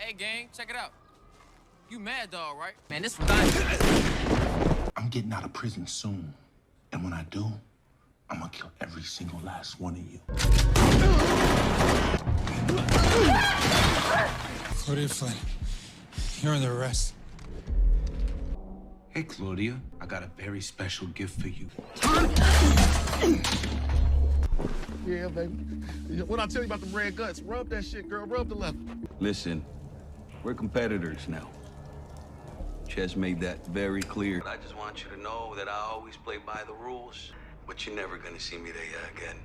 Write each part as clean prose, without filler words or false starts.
Hey, gang, check it out. You mad dog, right? Man, this I'm getting out of prison soon. And when I do, I'm gonna kill every single last one of you. Claudia Flynn, you're under arrest. Hey, Claudia, I got a very special gift for you. Yeah, baby. When I tell you about the red guts, rub that shit, girl. Rub the leather. Listen, we're competitors now. Chess made that very clear. I just want you to know that I always play by the rules, but you're never gonna see me there again.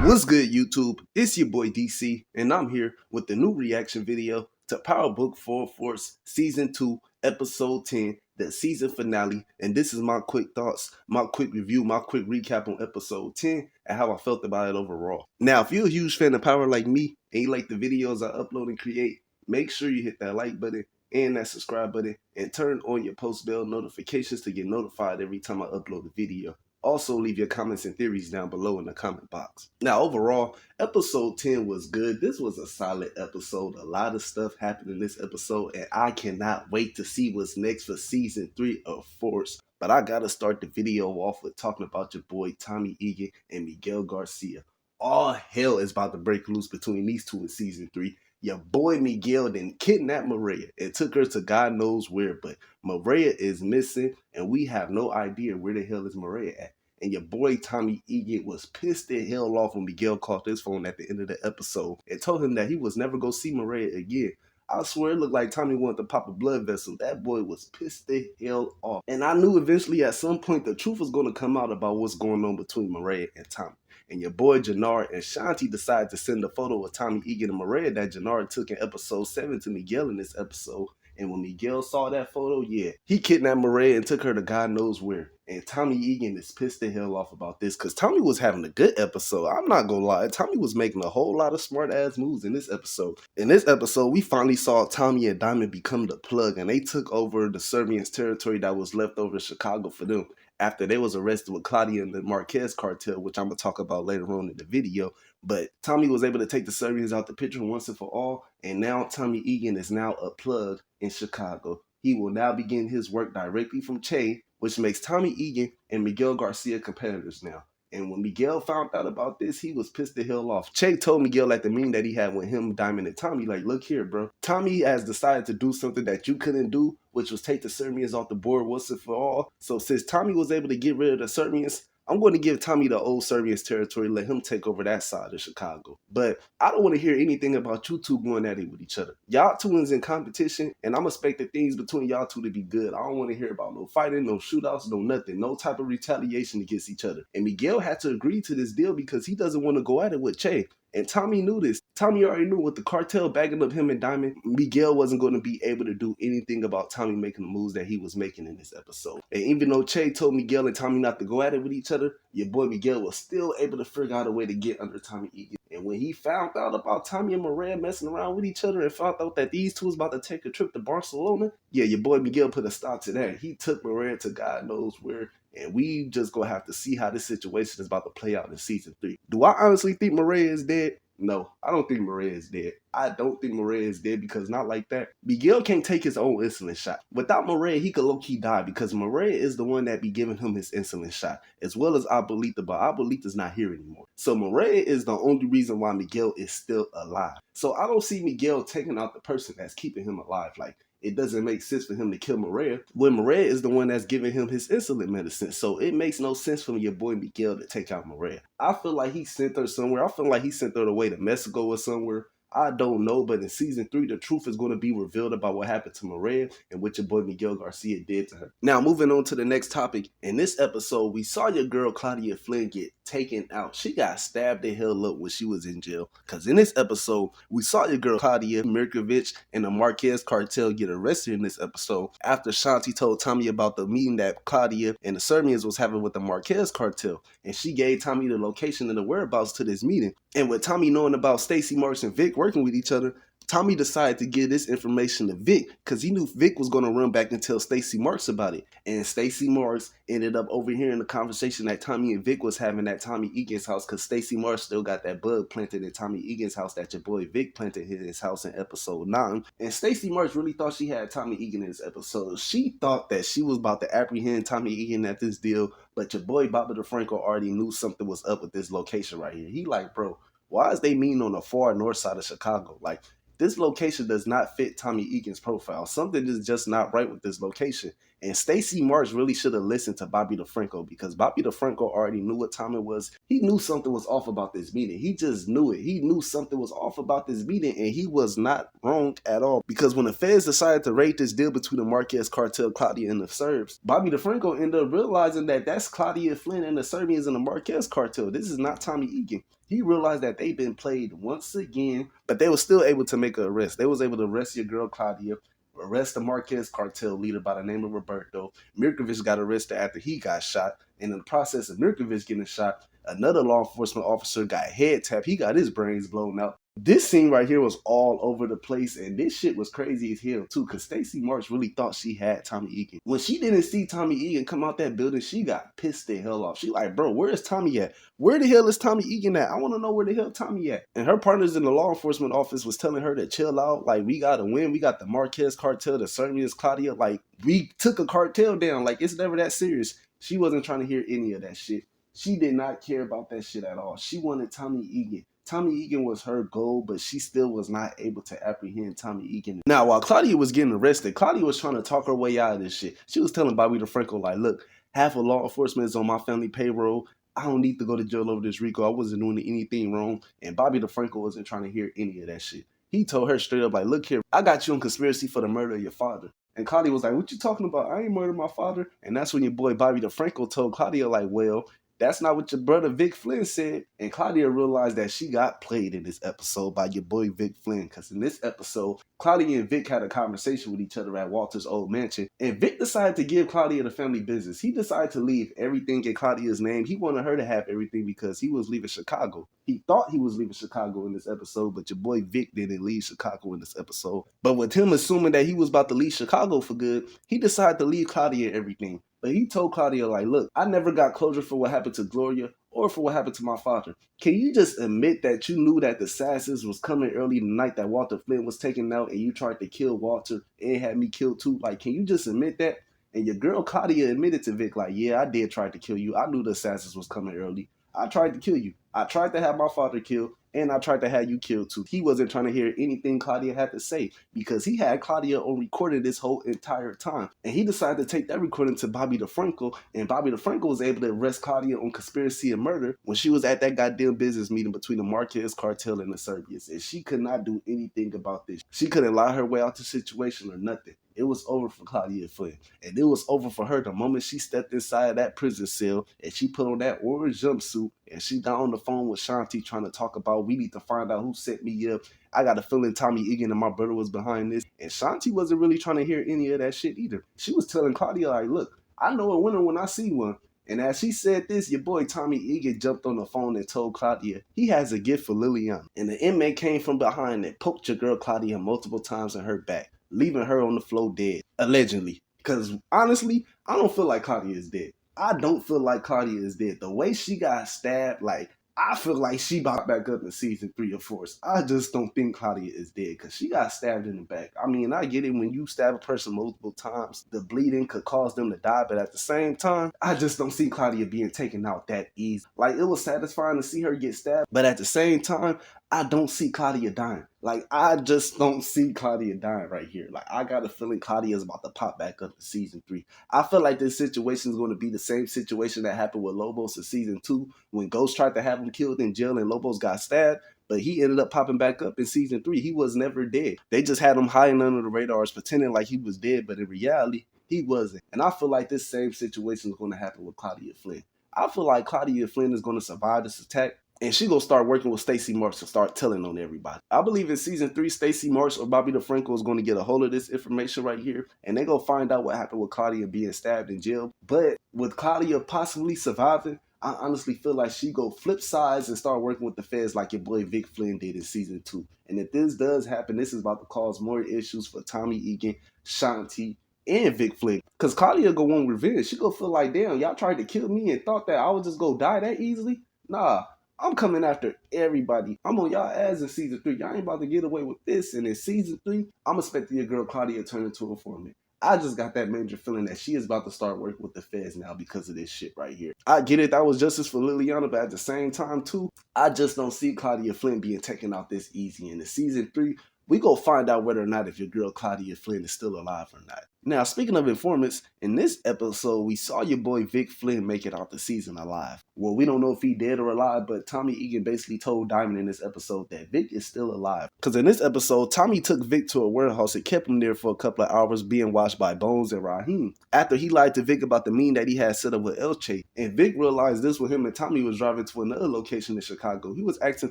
What's good, YouTube? It's your boy DC, and I'm here with the new reaction video to Power Book 4 Force Season 2, Episode 10, the season finale. And this is my quick thoughts, my quick review, my quick recap on Episode 10 and how I felt about it overall. Now, if you're a huge fan of Power like me and you like the videos I upload and create, make sure you hit that like button and that subscribe button and turn on your post bell notifications to get notified every time I upload a video. Also, leave your comments and theories down below in the comment box. Now, overall, episode 10 was good. This was a solid episode. A lot of stuff happened in this episode, and I cannot wait to see what's next for season 3 of Force. But I gotta start the video off with talking about your boy Tommy Egan and Miguel Garcia. All hell is about to break loose between these two in season 3. Your boy Miguel then kidnapped Maria and took her to God knows where, but Maria is missing and we have no idea where the hell is Maria at. And your boy Tommy Egan was pissed the hell off when Miguel called his phone at the end of the episode and told him that he was never going to see Maria again. I swear it looked like Tommy wanted to pop a blood vessel. That boy was pissed the hell off. And I knew eventually at some point the truth was going to come out about what's going on between Maria and Tommy. And your boy Jannard and Shanti decided to send a photo of Tommy Egan and Maria that Jannard took in episode 7 to Miguel in this episode. And when Miguel saw that photo, yeah, he kidnapped Maria and took her to God knows where. And Tommy Egan is pissed the hell off about this because Tommy was having a good episode. I'm not gonna lie, Tommy was making a whole lot of smart ass moves in this episode. In this episode, we finally saw Tommy and Diamond become the plug, and they took over the Serbians' territory that was left over in Chicago for them after they was arrested with Claudia and the Marquez cartel, which I'm gonna talk about later on in the video. But Tommy was able to take the Serbians out the picture once and for all, and now Tommy Egan is now a plug in Chicago. He will now begin his work directly from Che, which makes Tommy Egan and Miguel Garcia competitors now. And when Miguel found out about this, he was pissed the hell off. Che told Miguel at the meeting that he had with him, Diamond, and Tommy, like, look here, bro. Tommy has decided to do something that you couldn't do, which was take the Serbians off the board once and for all. So since Tommy was able to get rid of the Serbians, I'm going to give Tommy the old Serbians territory, let him take over that side of Chicago. But I don't want to hear anything about you two going at it with each other. Y'all two is in competition, and I'm expecting things between y'all two to be good. I don't want to hear about no fighting, no shootouts, no nothing, no type of retaliation against each other. And Miguel had to agree to this deal because he doesn't want to go at it with Che. And Tommy knew this. Tommy already knew with the cartel bagging up him and Diamond, Miguel wasn't going to be able to do anything about Tommy making the moves that he was making in this episode. And even though Che told Miguel and Tommy not to go at it with each other, your boy Miguel was still able to figure out a way to get under Tommy Egan. And when he found out about Tommy and Maria messing around with each other and found out that these two was about to take a trip to Barcelona, yeah, your boy Miguel put a stop to that. He took Maria to God knows where. And we just gonna have to see how this situation is about to play out in season 3. Do I honestly think Maria is dead? No, I don't think Maria is dead. I don't think Maria is dead because not like that. Miguel can't take his own insulin shot. Without Maria, he could low-key die because Maria is the one that be giving him his insulin shot, as well as Abuelita, but Abuelita's not here anymore. So Maria is the only reason why Miguel is still alive. So I don't see Miguel taking out the person that's keeping him alive. Like, it doesn't make sense for him to kill Maria when Maria is the one that's giving him his insulin medicine. So it makes no sense for your boy Miguel to take out Maria. I feel like he sent her somewhere. I feel like he sent her away to Mexico or somewhere. I don't know, but in season 3, the truth is going to be revealed about what happened to Maria and what your boy Miguel Garcia did to her. Now, moving on to the next topic. In this episode, we saw your girl Claudia Flynn get taken out. She got stabbed the hell up when she was in jail. Because in this episode, we saw your girl Claudia Mirkovich and the Marquez cartel get arrested in this episode after Shanti told Tommy about the meeting that Claudia and the Serbians was having with the Marquez cartel. And she gave Tommy the location and the whereabouts to this meeting. And with Tommy knowing about Stacy Marks and Vic working with each other, Tommy decided to give this information to Vic because he knew Vic was going to run back and tell Stacey Marks about it. And Stacey Marks ended up overhearing the conversation that Tommy and Vic was having at Tommy Egan's house because Stacey Marks still got that bug planted in Tommy Egan's house that your boy Vic planted in his house in episode 9. And Stacey Marks really thought she had Tommy Egan in this episode. She thought that she was about to apprehend Tommy Egan at this deal, but your boy Bobby DeFranco already knew something was up with this location right here. He like, bro, why is they meeting on the far north side of Chicago? Like, this location does not fit Tommy Egan's profile. Something is just not right with this location. And Stacey Marks really should have listened to Bobby DeFranco because Bobby DeFranco already knew what time it was. He knew something was off about this meeting. He just knew it. He knew something was off about this meeting, and he was not wrong at all. Because when the feds decided to raid this deal between the Marquez cartel, Claudia, and the Serbs, Bobby DeFranco ended up realizing that that's Claudia Flynn and the Serbians and the Marquez cartel. This is not Tommy Egan. He realized that they've been played once again, but they were still able to make an arrest. They was able to arrest your girl Claudia, arrest the Marquez cartel leader by the name of Roberto. Mirkovich got arrested after he got shot. And in the process of Mirkovich getting shot, another law enforcement officer got head tapped. He got his brains blown out. This scene right here was all over the place, and this shit was crazy as hell too, because Stacey Marks really thought she had Tommy Egan. When she didn't see Tommy Egan come out that building, she got pissed the hell off. She like, bro, where is Tommy at? Where the hell is Tommy Egan at? I want to know where the hell Tommy at. And her partners in the law enforcement office was telling her to chill out. Like, we got to win. We got the Marquez cartel, the Serbians, Claudia. Like, we took a cartel down. Like, it's never that serious. She wasn't trying to hear any of that shit. She did not care about that shit at all. She wanted Tommy Egan. Tommy Egan was her goal, but she still was not able to apprehend Tommy Egan. Now, while Claudia was getting arrested, Claudia was trying to talk her way out of this shit. She was telling Bobby DeFranco, like, look, half of law enforcement is on my family payroll. I don't need to go to jail over this RICO. I wasn't doing anything wrong. And Bobby DeFranco wasn't trying to hear any of that shit. He told her straight up, like, look here, I got you on conspiracy for the murder of your father. And Claudia was like, what you talking about? I ain't murdered my father. And that's when your boy Bobby DeFranco told Claudia, like, well, that's not what your brother Vic Flynn said. And Claudia realized that she got played in this episode by your boy Vic Flynn. Because in this episode, Claudia and Vic had a conversation with each other at Walter's old mansion. And Vic decided to give Claudia the family business. He decided to leave everything in Claudia's name. He wanted her to have everything because he was leaving Chicago. He thought he was leaving Chicago in this episode, but your boy Vic didn't leave Chicago in this episode. But with him assuming that he was about to leave Chicago for good, he decided to leave Claudia everything. But he told Claudia, like, look, I never got closure for what happened to Gloria or for what happened to my father. Can you just admit that you knew that the assassins was coming early the night that Walter Flynn was taken out and you tried to kill Walter and had me killed too? Like, can you just admit that? And your girl Claudia admitted to Vic, like, yeah, I did try to kill you. I knew the assassins was coming early. I tried to kill you. I tried to have my father killed, and I tried to have you killed too. He wasn't trying to hear anything Claudia had to say because he had Claudia on recording this whole entire time. And he decided to take that recording to Bobby DeFranco, and Bobby DeFranco was able to arrest Claudia on conspiracy and murder when she was at that goddamn business meeting between the Marquez cartel and the Serbians. And she could not do anything about this. She couldn't lie her way out the situation or nothing. It was over for Claudia Flynn. And it was over for her the moment she stepped inside that prison cell and she put on that orange jumpsuit and she got on the phone with Shanti trying to talk about, we need to find out who set me up. I got a feeling Tommy Egan and my brother was behind this. And Shanti wasn't really trying to hear any of that shit either. She was telling Claudia, like, look, I know a winner when I see one. And as she said this, your boy Tommy Egan jumped on the phone and told Claudia he has a gift for Liliana. And the inmate came from behind and poked your girl Claudia multiple times in her back, leaving her on the floor dead, allegedly. Because honestly, I don't feel like Claudia is dead. I don't feel like Claudia is dead. The way she got stabbed, like, I feel like she bought back up in season 3 or 4. I just don't think Claudia is dead because she got stabbed in the back. I mean, I get it, when you stab a person multiple times, the bleeding could cause them to die. But at the same time, I just don't see Claudia being taken out that easy. Like, it was satisfying to see her get stabbed. But at the same time, I don't see Claudia dying. Like, I just don't see Claudia dying right here. Like, I got a feeling Claudia is about to pop back up in season 3. I feel like this situation is going to be the same situation that happened with Lobos in season 2 when Ghost tried to have him killed in jail and Lobos got stabbed. But he ended up popping back up in season 3. He was never dead. They just had him hiding under the radars, pretending like he was dead. But in reality, he wasn't. And I feel like this same situation is going to happen with Claudia Flynn. I feel like Claudia Flynn is going to survive this attack. And she gonna start working with Stacey Marks to start telling on everybody. I believe in season 3, Stacey Marks or Bobby DeFranco is gonna get a hold of this information right here, and they gonna find out what happened with Claudia being stabbed in jail. But with Claudia possibly surviving, I honestly feel like she go flip sides and start working with the feds like your boy Vic Flynn did in season 2. And if this does happen, this is about to cause more issues for Tommy Egan, Shanti, and Vic Flynn. Cause Claudia go want revenge. She go feel like, damn, y'all tried to kill me and thought that I would just go die that easily? Nah, I'm coming after everybody. I'm on y'all ass in season 3. Y'all ain't about to get away with this. And in season 3, I'm expecting your girl Claudia to turn into a informant. I just got that major feeling that she is about to start working with the feds now because of this shit right here. I get it, that was justice for Liliana, but at the same time too, I just don't see Claudia Flynn being taken out this easy. And in season 3, we go find out whether or not if your girl Claudia Flynn is still alive or not. Now, speaking of informants, in this episode, we saw your boy Vic Flynn make it out the season alive. Well, we don't know if he dead or alive, but Tommy Egan basically told Diamond in this episode that Vic is still alive. Because in this episode, Tommy took Vic to a warehouse and kept him there for a couple of hours being watched by Bones and Raheem. After he lied to Vic about the meeting that he had set up with Elche, and Vic realized this when him and Tommy was driving to another location in Chicago. He was asking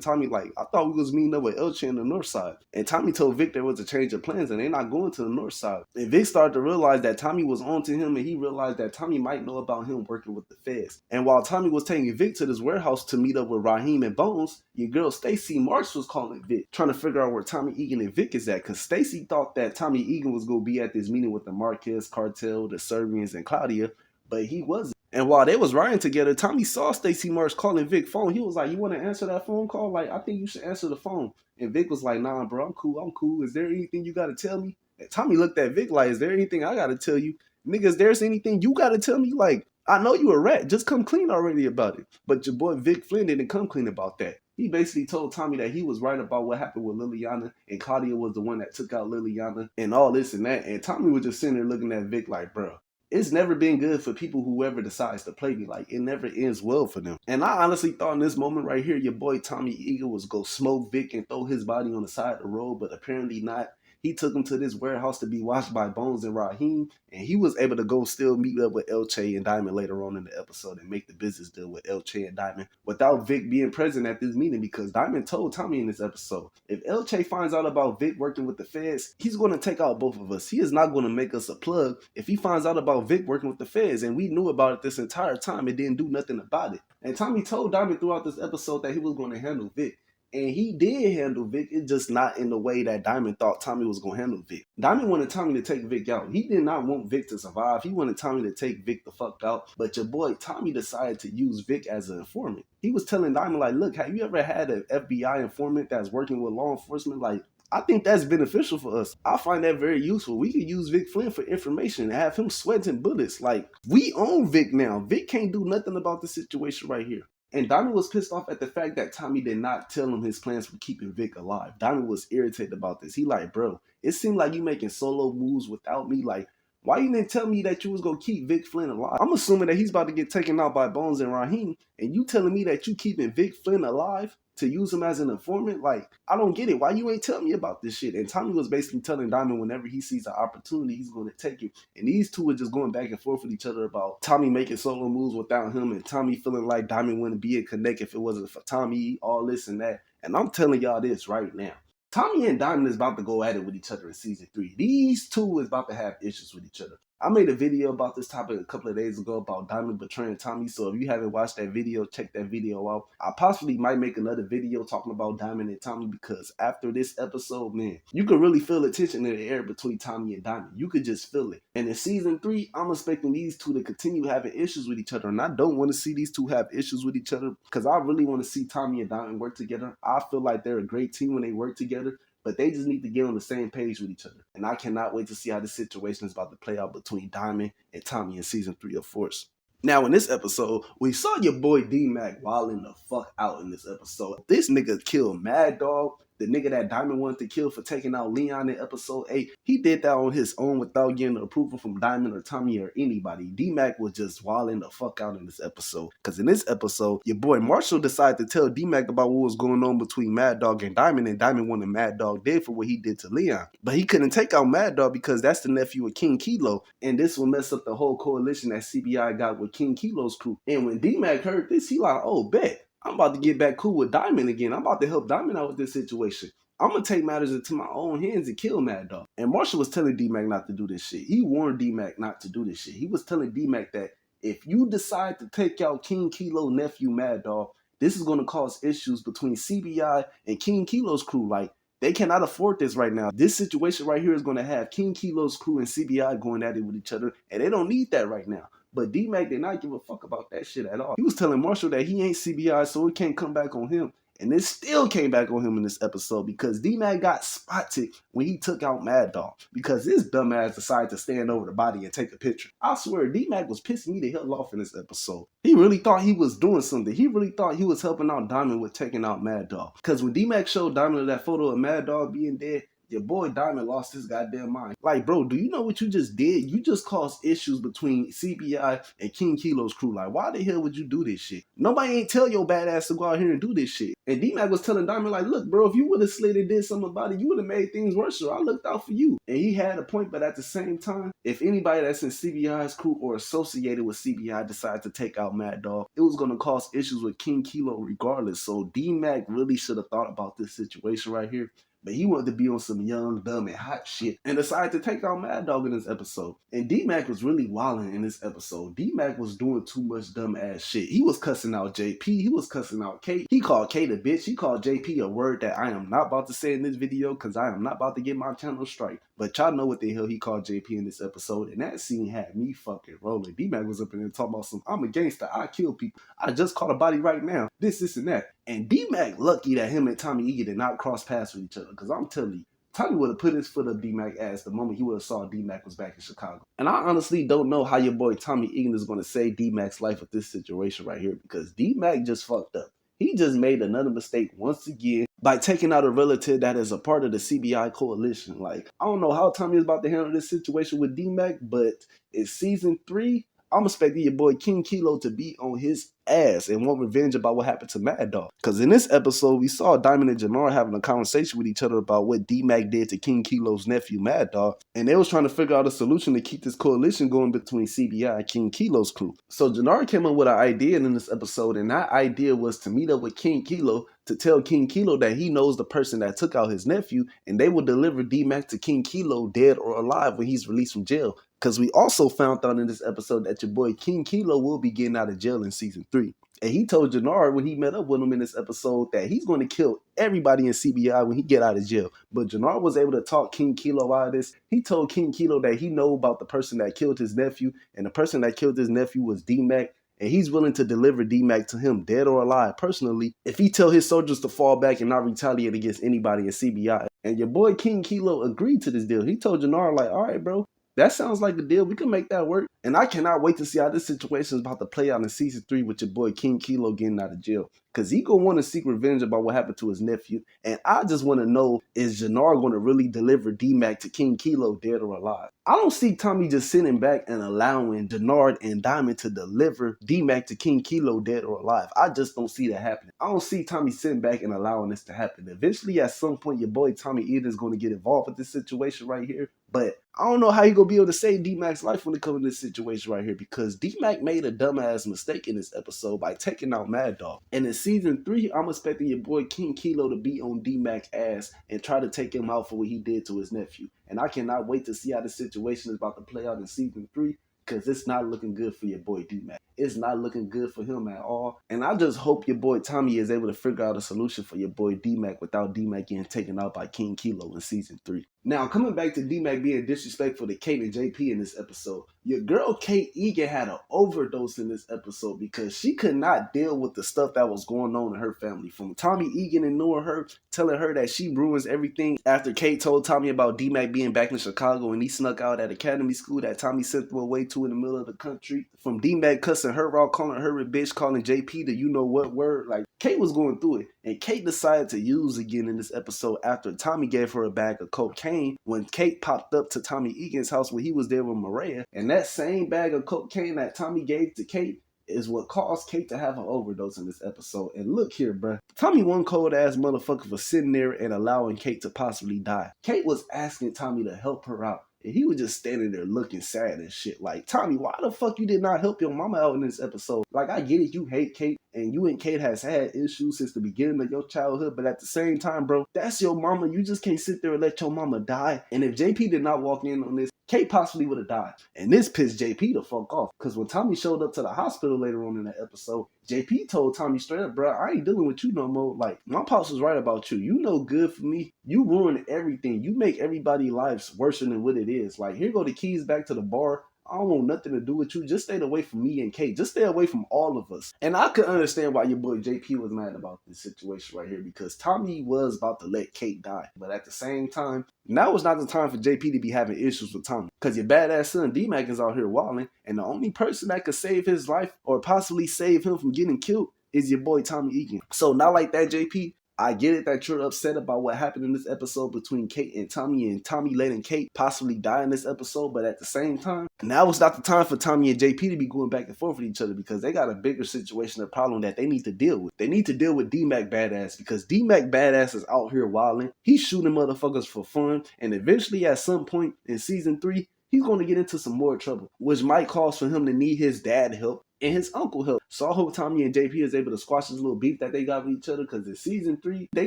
Tommy like, I thought we was meeting up with Elche in the north side. And Tommy told Vic there was a change of plans and they're not going to the north side. And Vic started to realize that Tommy was on to him, and he realized that Tommy might know about him working with the feds. And while Tommy was taking Vic to this warehouse to meet up with Raheem and Bones, your girl Stacy Marks was calling Vic, trying to figure out where Tommy Egan and Vic is at, because Stacy thought that Tommy Egan was going to be at this meeting with the Marquez cartel, the Serbians, and Claudia, but he wasn't. And while they was riding together, Tommy saw Stacy Marks calling Vic phone. He was like, you want to answer that phone call? Like, I think you should answer the phone. And Vic was like, nah, bro, I'm cool. Is there anything you got to tell me? And Tommy looked at Vic like, is there anything I got to tell you? Nigga, is there anything you got to tell me? Like, I know you a rat. Just come clean already about it. But your boy Vic Flynn didn't come clean about that. He basically told Tommy that he was right about what happened with Liliana, and Claudia was the one that took out Liliana and all this and that. And Tommy was just sitting there looking at Vic like, bro, it's never been good for people whoever decides to play me. Like, it never ends well for them. And I honestly thought in this moment right here, your boy Tommy Egan was go smoke Vic and throw his body on the side of the road, but apparently not. He took him to this warehouse to be watched by Bones and Raheem, and he was able to go still meet up with Elche and Diamond later on in the episode and make the business deal with Elche and Diamond without Vic being present at this meeting, because Diamond told Tommy in this episode, if Elche finds out about Vic working with the feds, he's going to take out both of us. He is not going to make us a plug if he finds out about Vic working with the feds, and we knew about it this entire time and didn't do nothing about it. And Tommy told Diamond throughout this episode that he was going to handle Vic. And he did handle Vic, it's just not in the way that Diamond thought Tommy was going to handle Vic. Diamond wanted Tommy to take Vic out. He did not want Vic to survive. He wanted Tommy to take Vic the fuck out. But your boy Tommy decided to use Vic as an informant. He was telling Diamond like, look, have you ever had an FBI informant that's working with law enforcement? Like, I think that's beneficial for us. I find that very useful. We could use Vic Flynn for information and have him sweating bullets. Like, we own Vic now. Vic can't do nothing about the situation right here. And Diamond was pissed off at the fact that Tommy did not tell him his plans for keeping Vic alive. Diamond was irritated about this. He like, bro, it seemed like you making solo moves without me. Like, why you didn't tell me that you was going to keep Vic Flynn alive? I'm assuming that he's about to get taken out by Bones and Raheem, and you telling me that you keeping Vic Flynn alive to use him as an informant? Like, I don't get it. Why you ain't telling me about this shit? And Tommy was basically telling Diamond whenever he sees an opportunity, he's going to take it. And these two are just going back and forth with each other about Tommy making solo moves without him, and Tommy feeling like Diamond wouldn't be a connect if it wasn't for Tommy, all this and that. And I'm telling y'all this right now. Tommy and Diamond is about to go at it with each other in season 3. These two is about to have issues with each other. I made a video about this topic a couple of days ago about Diamond betraying Tommy, so if you haven't watched that video, check that video out. I possibly might make another video talking about Diamond and Tommy, because after this episode, man, you can really feel the tension in the air between Tommy and Diamond. You could just feel it. And in season 3, I'm expecting these two to continue having issues with each other, and I don't want to see these two have issues with each other, because I really want to see Tommy and Diamond work together. I feel like they're a great team when they work together. But they just need to get on the same page with each other. And I cannot wait to see how this situation is about to play out between Diamond and Tommy in season 3 of Force. Now, in this episode, we saw your boy D-Mac wilding the fuck out in this episode. This nigga killed Mad Dog, the nigga that Diamond wanted to kill for taking out Leon in episode 8. He did that on his own without getting approval from Diamond or Tommy or anybody. D-Mac was just wilding the fuck out in this episode. Because in this episode, your boy Marshall decided to tell D-Mac about what was going on between Mad Dog and Diamond wanted Mad Dog dead for what he did to Leon. But he couldn't take out Mad Dog because that's the nephew of King Kilo, and this will mess up the whole coalition that CBI got with King Kilo's crew. And when D-Mac heard this, he like, oh, bet. I'm about to get back cool with Diamond again. I'm about to help Diamond out with this situation. I'm going to take matters into my own hands and kill Mad Dog. And Marshall was telling D-Mac not to do this shit. He warned D-Mac not to do this shit. He was telling D-Mac that if you decide to take out King Kilo's nephew Mad Dog, this is going to cause issues between CBI and King Kilo's crew. Like, they cannot afford this right now. This situation right here is going to have King Kilo's crew and CBI going at it with each other, and they don't need that right now. But D-Mac did not give a fuck about that shit at all. He was telling Marshall that he ain't CBI, so it can't come back on him. And it still came back on him in this episode because D-Mac got spotted when he took out Mad Dog because this dumbass decided to stand over the body and take a picture. I swear, D-Mac was pissing me the hell off in this episode. He really thought he was doing something. He really thought he was helping out Diamond with taking out Mad Dog. Because when D-Mac showed Diamond that photo of Mad Dog being dead, your boy Diamond lost his goddamn mind. Like, bro, do you know what you just did? You just caused issues between CBI and King Kilo's crew. Like, why the hell would you do this shit? Nobody ain't tell your badass to go out here and do this shit. And D-Mac was telling Diamond, like, look, bro, if you would have slid and did something about it, you would have made things worse. So I looked out for you. And he had a point, but at the same time, if anybody that's in CBI's crew or associated with CBI decided to take out Mad Dog, it was going to cause issues with King Kilo regardless. So D-Mac really should have thought about this situation right here. But he wanted to be on some young, dumb, and hot shit and decided to take out Mad Dog in this episode. And D-Mac was really wilding in this episode. D-Mac was doing too much dumb ass shit. He was cussing out JP. He was cussing out Kate. He called Kate a bitch. He called JP a word that I am not about to say in this video because I am not about to get my channel strike. But y'all know what the hell he called JP in this episode. And that scene had me fucking rolling. D-Mac was up in there talking about some, I'm a gangster. I kill people. I just caught a body right now. This, and that. And D-Mac lucky that him and Tommy Egan did not cross paths with each other. Because I'm telling you, Tommy would have put his foot up D-Mac ass the moment he would have saw D-Mac was back in Chicago. And I honestly don't know how your boy Tommy Egan is going to save D-Mac's life with this situation right here. Because D-Mac just fucked up. He just made another mistake once again by taking out a relative that is a part of the CBI coalition. Like, I don't know how Tommy is about to handle this situation with D-Mac, but it's season 3. I'm expecting your boy King Kilo to be on his ass and want revenge about what happened to Mad Dog. Because in this episode, we saw Diamond and Jannar having a conversation with each other about what D-Mac did to King Kilo's nephew, Mad Dog. And they was trying to figure out a solution to keep this coalition going between CBI and King Kilo's crew. So Jannar came up with an idea in this episode, and that idea was to meet up with King Kilo to tell King Kilo that he knows the person that took out his nephew, and they will deliver D-Mac to King Kilo dead or alive when he's released from jail. Because we also found out in this episode that your boy King Kilo will be getting out of jail in season 3. And he told Jannar when he met up with him in this episode that he's going to kill everybody in CBI when he get out of jail. But Jannar was able to talk King Kilo out of this. He told King Kilo that he know about the person that killed his nephew, and the person that killed his nephew was D-Mac. And he's willing to deliver D-Mac to him, dead or alive, personally, if he tell his soldiers to fall back and not retaliate against anybody in CBI. And your boy King Kilo agreed to this deal. He told Jannar, like, all right, bro, that sounds like a deal. We can make that work. And I cannot wait to see how this situation is about to play out in season 3 with your boy King Kilo getting out of jail. Because he gonna want to seek revenge about what happened to his nephew. And I just want to know, is Jannar going to really deliver D-Mac to King Kilo dead or alive? I don't see Tommy just sitting back and allowing Jannar and Diamond to deliver D-Mac to King Kilo dead or alive. I just don't see that happening. I don't see Tommy sitting back and allowing this to happen. Eventually, at some point, your boy Tommy Eden is going to get involved with this situation right here. But I don't know how he gonna be able to save D-Mac's life when it comes to this situation right here, because D-Mac made a dumbass mistake in this episode by taking out Mad Dog. And in season 3, I'm expecting your boy King Kilo to be on D-Mac's ass and try to take him out for what he did to his nephew. And I cannot wait to see how this situation is about to play out in season 3, because it's not looking good for your boy D-Mac. It's not looking good for him at all. And I just hope your boy Tommy is able to figure out a solution for your boy D-Mac without D-Mac getting taken out by King Kilo in season 3. Now, coming back to D-Mac being disrespectful to Kate and JP in this episode, your girl Kate Egan had an overdose in this episode because she could not deal with the stuff that was going on in her family. From Tommy Egan ignoring her, telling her that she ruins everything after Kate told Tommy about D-Mac being back in Chicago and he snuck out at academy school that Tommy sent her away to in the middle of the country. From D-Mac cussing her out, calling her a bitch, calling JP the you know what word. Like, Kate was going through it. And Kate decided to use again in this episode after Tommy gave her a bag of cocaine when Kate popped up to Tommy Egan's house when he was there with Maria. And that same bag of cocaine that Tommy gave to Kate is what caused Kate to have an overdose in this episode. And look here, bruh. Tommy one cold ass motherfucker for sitting there and allowing Kate to possibly die. Kate was asking Tommy to help her out. And he was just standing there looking sad and shit. Like, Tommy, why the fuck you did not help your mama out in this episode? Like, I get it, you hate Kate, and you and Kate has had issues since the beginning of your childhood, but at the same time, bro, that's your mama. You just can't sit there and let your mama die. And if JP did not walk in on this, Kate possibly would have died. And this pissed JP the fuck off. Because when Tommy showed up to the hospital later on in that episode, JP told Tommy straight up, bro, I ain't dealing with you no more. Like, my pops was right about you. You no good for me. You ruin everything. You make everybody's lives worse than what it is. Like, here go the keys back to the bar. I don't want nothing to do with you. Just stay away from me and Kate. Just stay away from all of us. And I could understand why your boy JP was mad about this situation right here, because Tommy was about to let Kate die. But at the same time, now was not the time for JP to be having issues with Tommy. Because your badass son D-Mac is out here wilding, and the only person that could save his life or possibly save him from getting killed is your boy Tommy Egan. So not like that, JP. I get it that you're upset about what happened in this episode between Kate and Tommy letting Kate possibly die in this episode, but at the same time, now it's not the time for Tommy and JP to be going back and forth with each other, because they got a bigger situation or problem that they need to deal with. They need to deal with D-Mac Badass, because D-Mac Badass is out here wilding. He's shooting motherfuckers for fun, and eventually at some point in season 3, he's going to get into some more trouble, which might cause for him to need his dad help and his uncle help. So I hope Tommy and JP is able to squash this little beef that they got with each other, because in season 3, they're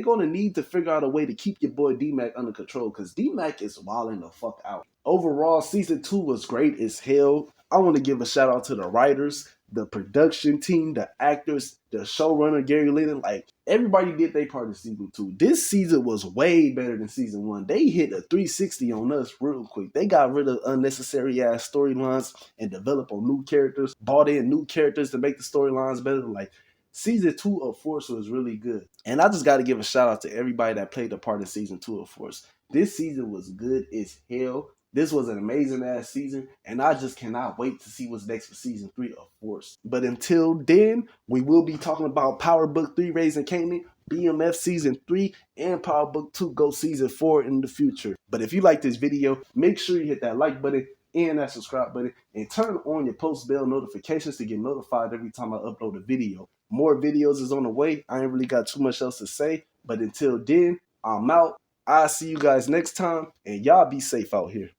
going to need to figure out a way to keep your boy D-Mac under control, because D-Mac is wilding the fuck out. Overall, season 2 was great as hell. I want to give a shout out to the writers, the production team, the actors, the showrunner, Gary Linden. Like, everybody did their part in season 2. This season was way better than season 1. They hit a 360 on us real quick. They got rid of unnecessary ass storylines and developed on new characters, bought in new characters to make the storylines better. Like, season 2 of Force was really good. And I just got to give a shout out to everybody that played a part in season 2 of Force. This season was good as hell. This was an amazing ass season, and I just cannot wait to see what's next for season 3 of Force. But until then, we will be talking about Power Book 3 Raising Kanan, BMF season 3, and Power Book 2 Go season 4 in the future. But if you like this video, make sure you hit that like button and that subscribe button, and turn on your post bell notifications to get notified every time I upload a video. More videos is on the way. I ain't really got too much else to say, but until then, I'm out. I'll see you guys next time, and y'all be safe out here.